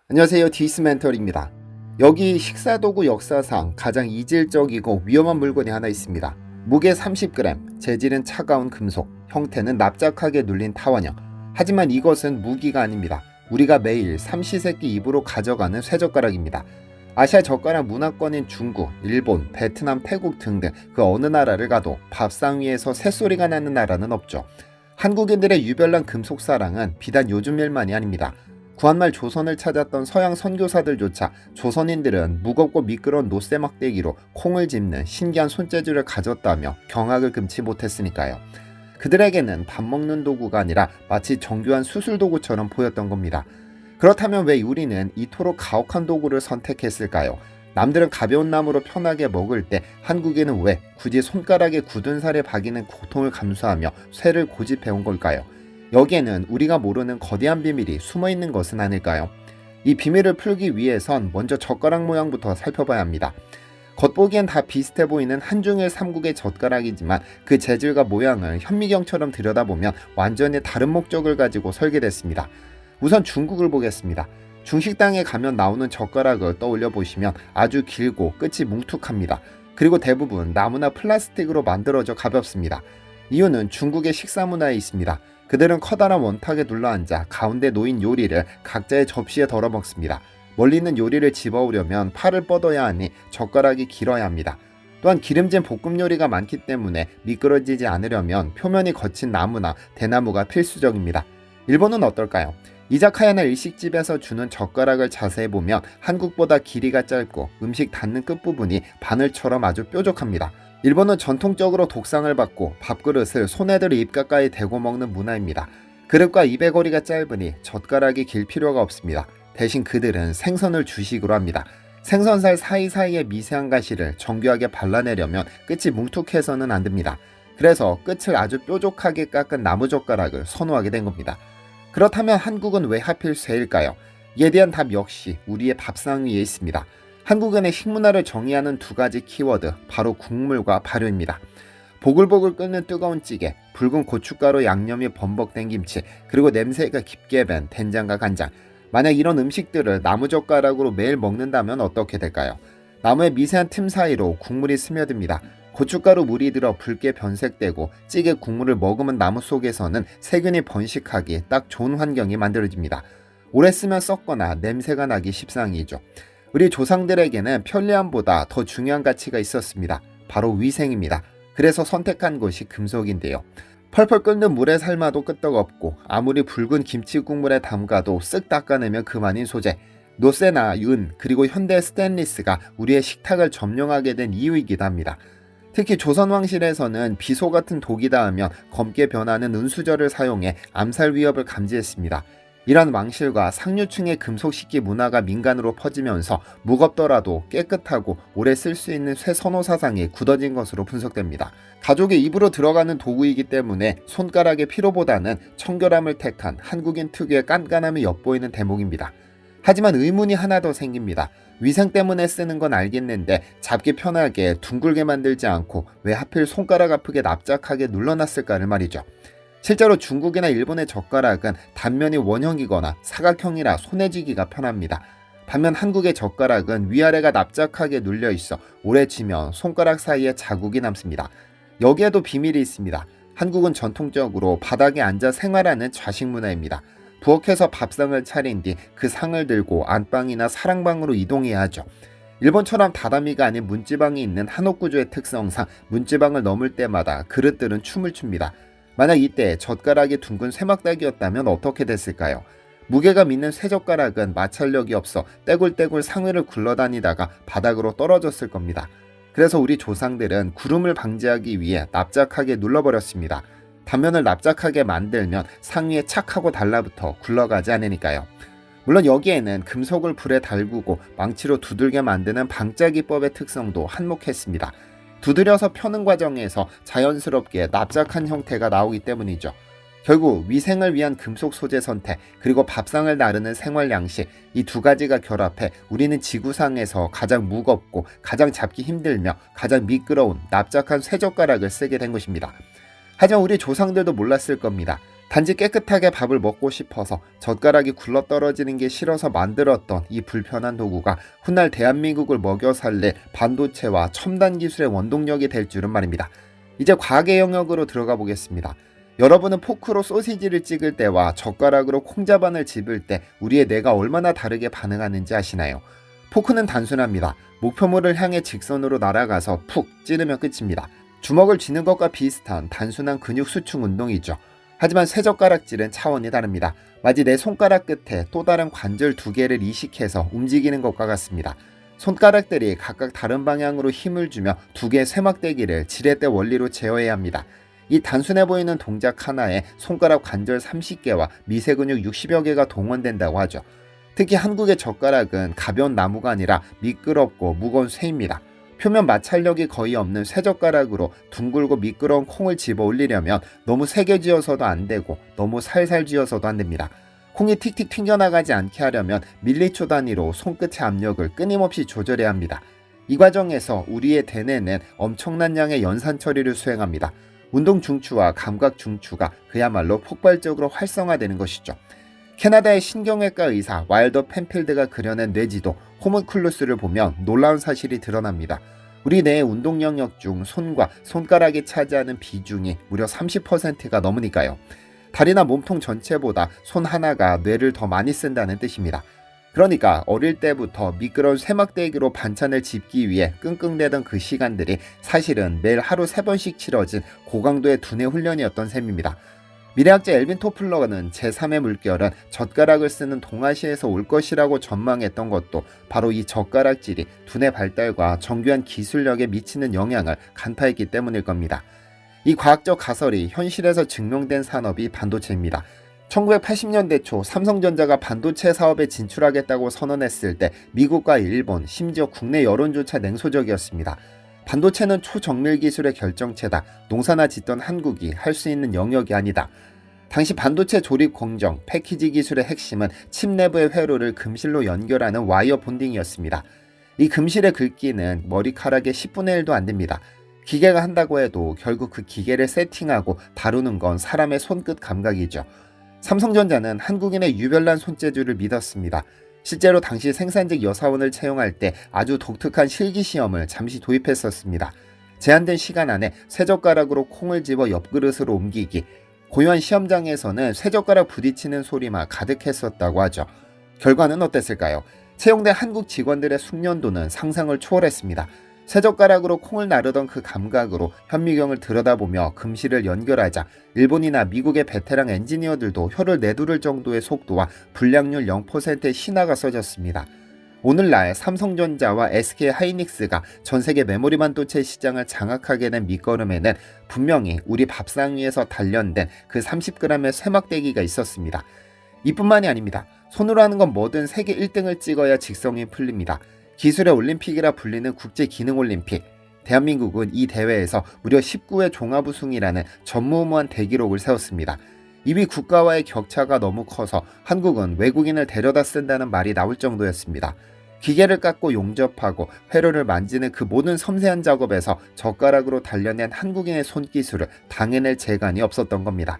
안녕하세요. 디스멘털입니다. 여기 식사도구 역사상 가장 이질적이고 위험한 물건이 하나 있습니다. 무게 30g, 재질은 차가운 금속, 형태는 납작하게 눌린 타원형. 하지만 이것은 무기가 아닙니다. 우리가 매일 삼시세끼 입으로 가져가는 쇠젓가락입니다. 아시아 젓가락 문화권인 중국, 일본, 베트남, 태국 등등 그 어느 나라를 가도 밥상 위에서 새소리가 나는 나라는 없죠. 한국인들의 유별난 금속 사랑은 비단 요즘 일만이 아닙니다. 구한말 조선을 찾았던 서양 선교사들조차 조선인들은 무겁고 미끄러운 노쇠 막대기로 콩을 짚는 신기한 손재주를 가졌다며 경악을 금치 못했으니까요. 그들에게는 밥 먹는 도구가 아니라 마치 정교한 수술 도구처럼 보였던 겁니다. 그렇다면 왜 우리는 이토록 가혹한 도구를 선택했을까요? 남들은 가벼운 나무로 편하게 먹을 때 한국인은 왜 굳이 손가락에 굳은 살에 박이는 고통을 감수하며 쇠를 고집해온 걸까요? 여기에는 우리가 모르는 거대한 비밀이 숨어있는 것은 아닐까요? 이 비밀을 풀기 위해선 먼저 젓가락 모양부터 살펴봐야 합니다. 겉보기엔 다 비슷해 보이는 한중일 삼국의 젓가락이지만 그 재질과 모양을 현미경처럼 들여다보면 완전히 다른 목적을 가지고 설계됐습니다. 우선 중국을 보겠습니다. 중식당에 가면 나오는 젓가락을 떠올려 보시면 아주 길고 끝이 뭉툭합니다. 그리고 대부분 나무나 플라스틱으로 만들어져 가볍습니다. 이유는 중국의 식사 문화에 있습니다. 그들은 커다란 원탁에 둘러앉아 가운데 놓인 요리를 각자의 접시에 덜어 먹습니다. 멀리 있는 요리를 집어오려면 팔을 뻗어야 하니 젓가락이 길어야 합니다. 또한 기름진 볶음 요리가 많기 때문에 미끄러지지 않으려면 표면이 거친 나무나 대나무가 필수적입니다. 일본은 어떨까요? 이자카야나 일식집에서 주는 젓가락을 자세히 보면 한국보다 길이가 짧고 음식 닿는 끝부분이 바늘처럼 아주 뾰족합니다. 일본은 전통적으로 독상을 받고 밥그릇을 손에들 입 가까이 대고 먹는 문화입니다. 그릇과 입의 거리가 짧으니 젓가락이 길 필요가 없습니다. 대신 그들은 생선을 주식으로 합니다. 생선살 사이사이의 미세한 가시를 정교하게 발라내려면 끝이 뭉툭해서는 안 됩니다. 그래서 끝을 아주 뾰족하게 깎은 나무젓가락을 선호하게 된 겁니다. 그렇다면 한국은 왜 하필 쇠일까요? 이에 대한 답 역시 우리의 밥상 위에 있습니다. 한국인의 식문화를 정의하는 두 가지 키워드, 바로 국물과 발효입니다. 보글보글 끓는 뜨거운 찌개, 붉은 고춧가루 양념이 범벅된 김치, 그리고 냄새가 깊게 밴 된장과 간장. 만약 이런 음식들을 나무젓가락으로 매일 먹는다면 어떻게 될까요? 나무의 미세한 틈 사이로 국물이 스며듭니다. 고춧가루 물이 들어 붉게 변색되고 찌개 국물을 머금은 나무 속에서는 세균이 번식하기 딱 좋은 환경이 만들어집니다. 오래 쓰면 썩거나 냄새가 나기 십상이죠. 우리 조상들에게는 편리함보다 더 중요한 가치가 있었습니다. 바로 위생입니다. 그래서 선택한 것이 금속인데요. 펄펄 끓는 물에 삶아도 끄떡없고 아무리 붉은 김치 국물에 담가도 쓱 닦아내면 그만인 소재. 노쇠나 은 그리고 현대 스테인리스가 우리의 식탁을 점령하게 된 이유이기도 합니다. 특히 조선왕실에서는 비소 같은 독이 닿으면 검게 변하는 은수저를 사용해 암살 위협을 감지했습니다. 이런 왕실과 상류층의 금속 식기 문화가 민간으로 퍼지면서 무겁더라도 깨끗하고 오래 쓸 수 있는 쇠 선호 사상이 굳어진 것으로 분석됩니다. 가족의 입으로 들어가는 도구이기 때문에 손가락의 피로보다는 청결함을 택한 한국인 특유의 깐깐함이 엿보이는 대목입니다. 하지만 의문이 하나 더 생깁니다. 위생 때문에 쓰는 건 알겠는데 잡기 편하게 둥글게 만들지 않고 왜 하필 손가락 아프게 납작하게 눌러놨을까를 말이죠. 실제로 중국이나 일본의 젓가락은 단면이 원형이거나 사각형이라 손에 쥐기가 편합니다. 반면 한국의 젓가락은 위아래가 납작하게 눌려 있어 오래 쥐면 손가락 사이에 자국이 남습니다. 여기에도 비밀이 있습니다. 한국은 전통적으로 바닥에 앉아 생활하는 좌식 문화입니다. 부엌에서 밥상을 차린 뒤 그 상을 들고 안방이나 사랑방으로 이동해야 하죠. 일본처럼 다다미가 아닌 문지방이 있는 한옥 구조의 특성상 문지방을 넘을 때마다 그릇들은 춤을 춥니다. 만약 이때 젓가락이 둥근 쇠막대기였다면 어떻게 됐을까요? 무게가 믿는 쇠젓가락은 마찰력이 없어 떼굴떼굴 상위를 굴러다니다가 바닥으로 떨어졌을 겁니다. 그래서 우리 조상들은 구름을 방지하기 위해 납작하게 눌러버렸습니다. 단면을 납작하게 만들면 상위에 착 하고 달라붙어 굴러가지 않으니까요. 물론 여기에는 금속을 불에 달구고 망치로 두들겨 만드는 방짜기법의 특성도 한몫했습니다. 두드려서 펴는 과정에서 자연스럽게 납작한 형태가 나오기 때문이죠. 결국 위생을 위한 금속 소재 선택, 그리고 밥상을 나르는 생활 양식, 이 두 가지가 결합해 우리는 지구상에서 가장 무겁고 가장 잡기 힘들며 가장 미끄러운 납작한 쇠젓가락을 쓰게 된 것입니다. 하지만 우리 조상들도 몰랐을 겁니다. 단지 깨끗하게 밥을 먹고 싶어서 젓가락이 굴러떨어지는 게 싫어서 만들었던 이 불편한 도구가 훗날 대한민국을 먹여 살릴 반도체와 첨단 기술의 원동력이 될 줄은 말입니다. 이제 과학의 영역으로 들어가 보겠습니다. 여러분은 포크로 소시지를 찍을 때와 젓가락으로 콩자반을 집을 때 우리의 뇌가 얼마나 다르게 반응하는지 아시나요? 포크는 단순합니다. 목표물을 향해 직선으로 날아가서 푹 찌르면 끝입니다. 주먹을 쥐는 것과 비슷한 단순한 근육 수축 운동이죠. 하지만 쇠젓가락질은 차원이 다릅니다. 마치 내 손가락 끝에 또 다른 관절 두 개를 이식해서 움직이는 것과 같습니다. 손가락들이 각각 다른 방향으로 힘을 주며 두 개의 쇠막대기를 지렛대 원리로 제어해야 합니다. 이 단순해 보이는 동작 하나에 손가락 관절 30개와 미세근육 60여 개가 동원된다고 하죠. 특히 한국의 젓가락은 가벼운 나무가 아니라 미끄럽고 무거운 쇠입니다. 표면 마찰력이 거의 없는 쇠젓가락으로 둥글고 미끄러운 콩을 집어 올리려면 너무 세게 쥐어서도 안 되고 너무 살살 쥐어서도 안 됩니다. 콩이 틱틱 튕겨나가지 않게 하려면 밀리초 단위로 손끝의 압력을 끊임없이 조절해야 합니다. 이 과정에서 우리의 대뇌는 엄청난 양의 연산 처리를 수행합니다. 운동 중추와 감각 중추가 그야말로 폭발적으로 활성화되는 것이죠. 캐나다의 신경외과 의사 와일더 펜필드가 그려낸 뇌지도 호문클루스를 보면 놀라운 사실이 드러납니다. 우리 뇌의 운동 영역 중 손과 손가락이 차지하는 비중이 무려 30%가 넘으니까요. 다리나 몸통 전체보다 손 하나가 뇌를 더 많이 쓴다는 뜻입니다. 그러니까 어릴 때부터 미끄러운 쇠막대기로 반찬을 집기 위해 끙끙대던 그 시간들이 사실은 매일 하루 3번씩 치러진 고강도의 두뇌 훈련이었던 셈입니다. 미래학자 엘빈 토플러는 제3의 물결은 젓가락을 쓰는 동아시아에서 올 것이라고 전망했던 것도 바로 이 젓가락질이 두뇌 발달과 정교한 기술력에 미치는 영향을 간파했기 때문일 겁니다. 이 과학적 가설이 현실에서 증명된 산업이 반도체입니다. 1980년대 초 삼성전자가 반도체 사업에 진출하겠다고 선언했을 때 미국과 일본, 심지어 국내 여론조차 냉소적이었습니다. 반도체는 초정밀 기술의 결정체다. 농사나 짓던 한국이 할 수 있는 영역이 아니다. 당시 반도체 조립 공정, 패키지 기술의 핵심은 칩 내부의 회로를 금실로 연결하는 와이어 본딩이었습니다. 이 금실의 굵기는 머리카락의 10분의 1도 안 됩니다. 기계가 한다고 해도 결국 그 기계를 세팅하고 다루는 건 사람의 손끝 감각이죠. 삼성전자는 한국인의 유별난 손재주를 믿었습니다. 실제로 당시 생산직 여사원을 채용할 때 아주 독특한 실기시험을 잠시 도입했었습니다. 제한된 시간 안에 쇠젓가락으로 콩을 집어 옆그릇으로 옮기기. 고요한 시험장에서는 쇠젓가락 부딪히는 소리만 가득했었다고 하죠. 결과는 어땠을까요? 채용된 한국 직원들의 숙련도는 상상을 초월했습니다. 쇠젓가락으로 콩을 나르던 그 감각으로 현미경을 들여다보며 금실을 연결하자 일본이나 미국의 베테랑 엔지니어들도 혀를 내두를 정도의 속도와 불량률 0%의 신화가 써졌습니다. 오늘날 삼성전자와 SK하이닉스가 전세계 메모리 반도체 시장을 장악하게 된 밑거름에는 분명히 우리 밥상 위에서 단련된 그 30g의 쇠막대기가 있었습니다. 이뿐만이 아닙니다. 손으로 하는 건 뭐든 세계 1등을 찍어야 직성이 풀립니다. 기술의 올림픽이라 불리는 국제기능올림픽. 대한민국은 이 대회에서 무려 19회 종합우승이라는 전무후무한 대기록을 세웠습니다. 이미 국가와의 격차가 너무 커서 한국은 외국인을 데려다 쓴다는 말이 나올 정도였습니다. 기계를 깎고 용접하고 회로를 만지는 그 모든 섬세한 작업에서 젓가락으로 단련된 한국인의 손기술을 당해낼 재간이 없었던 겁니다.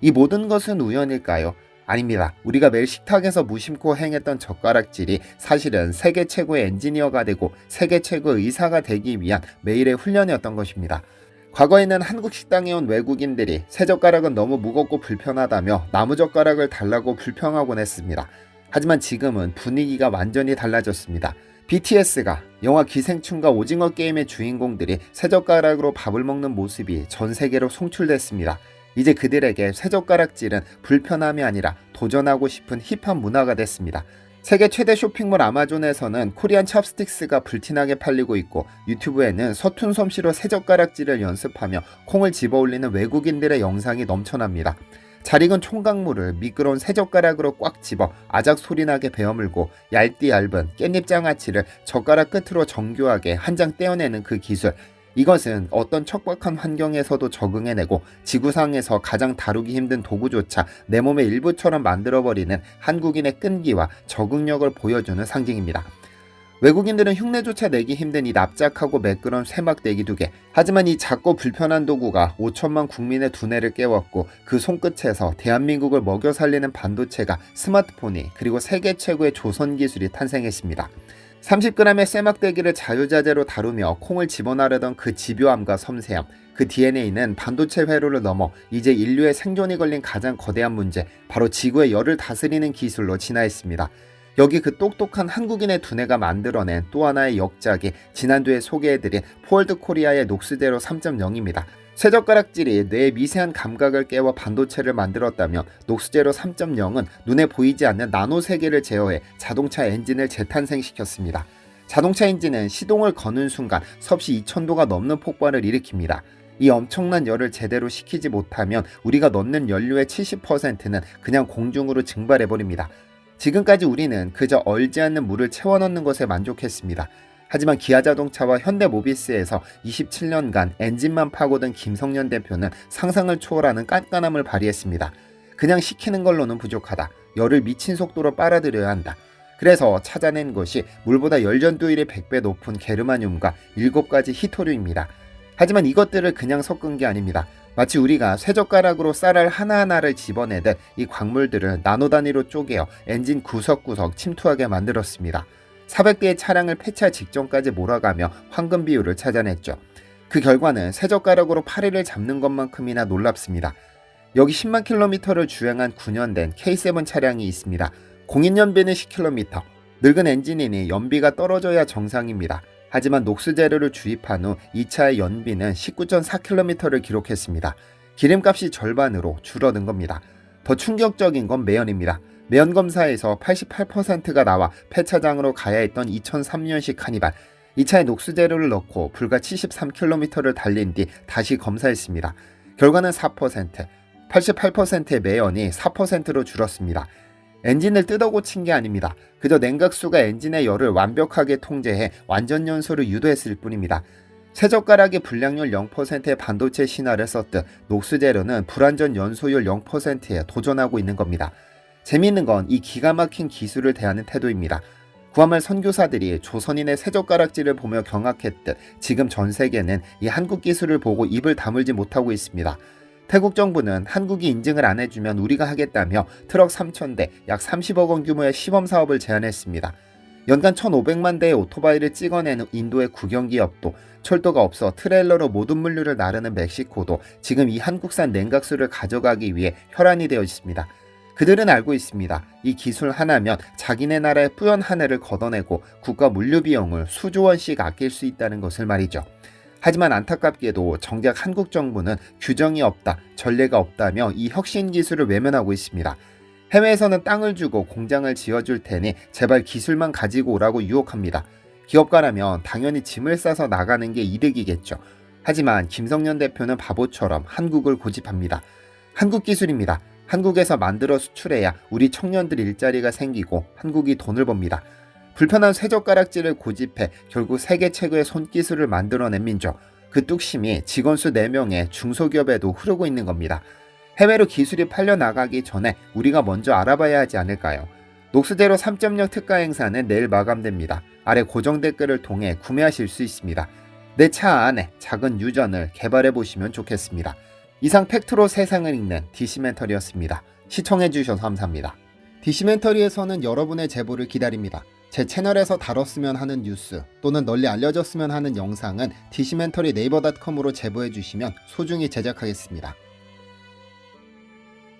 이 모든 것은 우연일까요? 아닙니다. 우리가 매일 식탁에서 무심코 행했던 젓가락질이 사실은 세계 최고의 엔지니어가 되고 세계 최고의 의사가 되기 위한 매일의 훈련이었던 것입니다. 과거에는 한국 식당에 온 외국인들이 쇠젓가락은 너무 무겁고 불편하다며 나무젓가락을 달라고 불평하곤 했습니다. 하지만 지금은 분위기가 완전히 달라졌습니다. BTS가 영화 기생충과 오징어 게임의 주인공들이 쇠젓가락으로 밥을 먹는 모습이 전 세계로 송출됐습니다. 이제 그들에게 쇠젓가락질은 불편함이 아니라 도전하고 싶은 힙한 문화가 됐습니다. 세계 최대 쇼핑몰 아마존에서는 코리안 찹스틱스가 불티나게 팔리고 있고 유튜브에는 서툰 솜씨로 쇠젓가락질을 연습하며 콩을 집어올리는 외국인들의 영상이 넘쳐납니다. 잘 익은 총각물을 미끄러운 쇠젓가락으로 꽉 집어 아작 소리나게 베어물고 얇디 얇은 깻잎 장아찌를 젓가락 끝으로 정교하게 한 장 떼어내는 그 기술. 이것은 어떤 척박한 환경에서도 적응해내고 지구상에서 가장 다루기 힘든 도구조차 내 몸의 일부처럼 만들어버리는 한국인의 끈기와 적응력을 보여주는 상징입니다. 외국인들은 흉내조차 내기 힘든 이 납작하고 매끄러운 쇠막대기 2개. 하지만 이 작고 불편한 도구가 5천만 국민의 두뇌를 깨웠고 그 손끝에서 대한민국을 먹여 살리는 반도체가 스마트폰이 그리고 세계 최고의 조선 기술이 탄생했습니다. 30g의 쇠막대기를 자유자재로 다루며 콩을 집어나르던 그 집요함과 섬세함, 그 DNA는 반도체 회로를 넘어 이제 인류의 생존이 걸린 가장 거대한 문제, 바로 지구의 열을 다스리는 기술로 진화했습니다. 여기 그 똑똑한 한국인의 두뇌가 만들어낸 또 하나의 역작이 지난주에 소개해드린 포월드 코리아의 녹수제로 3.0입니다. 쇠젓가락질이 뇌의 미세한 감각을 깨워 반도체를 만들었다면 녹수제로 3.0은 눈에 보이지 않는 나노 세계를 제어해 자동차 엔진을 재탄생시켰습니다. 자동차 엔진은 시동을 거는 순간 섭씨 2000도가 넘는 폭발을 일으킵니다. 이 엄청난 열을 제대로 식히지 못하면 우리가 넣는 연료의 70%는 그냥 공중으로 증발해버립니다. 지금까지 우리는 그저 얼지 않는 물을 채워 넣는 것에 만족했습니다. 하지만 기아자동차와 현대모비스에서 27년간 엔진만 파고든 김성년 대표는 상상을 초월하는 깐깐함을 발휘했습니다. 그냥 식히는 걸로는 부족하다. 열을 미친 속도로 빨아들여야 한다. 그래서 찾아낸 것이 물보다 열전도율이 100배 높은 게르마늄과 7가지 히토류입니다. 하지만 이것들을 그냥 섞은 게 아닙니다. 마치 우리가 쇠젓가락으로 쌀알 하나하나를 집어내듯 이 광물들을 나노 단위로 쪼개어 엔진 구석구석 침투하게 만들었습니다. 400대의 차량을 폐차 직전까지 몰아가며 황금 비율을 찾아냈죠. 그 결과는 쇠젓가락으로 파리를 잡는 것만큼이나 놀랍습니다. 여기 10만 킬로미터를 주행한 9년 된 K7 차량이 있습니다. 공인연비는 10km, 늙은 엔진이니 연비가 떨어져야 정상입니다. 하지만 녹수 재료를 주입한 후 이 차의 연비는 19.4km를 기록했습니다. 기름값이 절반으로 줄어든 겁니다. 더 충격적인 건 매연입니다. 매연 검사에서 88%가 나와 폐차장으로 가야 했던 2003년식 카니발. 이 차에 녹수 재료를 넣고 불과 73km를 달린 뒤 다시 검사했습니다. 결과는 4%, 88%의 매연이 4%로 줄었습니다. 엔진을 뜯어고친 게 아닙니다. 그저 냉각수가 엔진의 열을 완벽하게 통제해 완전 연소를 유도했을 뿐입니다. 쇠젓가락이 불량률 0%의 반도체 신화를 썼듯 녹수 재료는 불완전 연소율 0%에 도전하고 있는 겁니다. 재미있는 건 이 기가 막힌 기술을 대하는 태도입니다. 구한말 선교사들이 조선인의 쇠젓가락질을 보며 경악했듯 지금 전 세계는 이 한국 기술을 보고 입을 다물지 못하고 있습니다. 태국 정부는 한국이 인증을 안 해주면 우리가 하겠다며 트럭 3,000대, 약 30억 원 규모의 시범 사업을 제안했습니다. 연간 1,500만 대의 오토바이를 찍어내는 인도의 국영기업도, 철도가 없어 트레일러로 모든 물류를 나르는 멕시코도 지금 이 한국산 냉각수를 가져가기 위해 혈안이 되어 있습니다. 그들은 알고 있습니다. 이 기술 하나면 자기네 나라의 뿌연 한 해를 걷어내고 국가 물류 비용을 수조 원씩 아낄 수 있다는 것을 말이죠. 하지만 안타깝게도 정작 한국 정부는 규정이 없다, 전례가 없다며 이 혁신 기술을 외면하고 있습니다. 해외에서는 땅을 주고 공장을 지어줄 테니 제발 기술만 가지고 오라고 유혹합니다. 기업가라면 당연히 짐을 싸서 나가는 게 이득이겠죠. 하지만 김성년 대표는 바보처럼 한국을 고집합니다. 한국 기술입니다. 한국에서 만들어 수출해야 우리 청년들 일자리가 생기고 한국이 돈을 법니다. 불편한 쇠젓가락질을 고집해 결국 세계 최고의 손기술을 만들어낸 민족, 그 뚝심이 직원수 4명의 중소기업에도 흐르고 있는 겁니다. 해외로 기술이 팔려나가기 전에 우리가 먼저 알아봐야 하지 않을까요? 녹수제로 3.0 특가 행사는 내일 마감됩니다. 아래 고정 댓글을 통해 구매하실 수 있습니다. 내 차 안에 작은 유전을 개발해보시면 좋겠습니다. 이상 팩트로 세상을 읽는 디시멘터리였습니다. 시청해주셔서 감사합니다. 디시멘터리에서는 여러분의 제보를 기다립니다. 제 채널에서 다뤘으면 하는 뉴스 또는 널리 알려졌으면 하는 영상은 디시멘터리 네이버닷컴으로 제보해주시면 소중히 제작하겠습니다.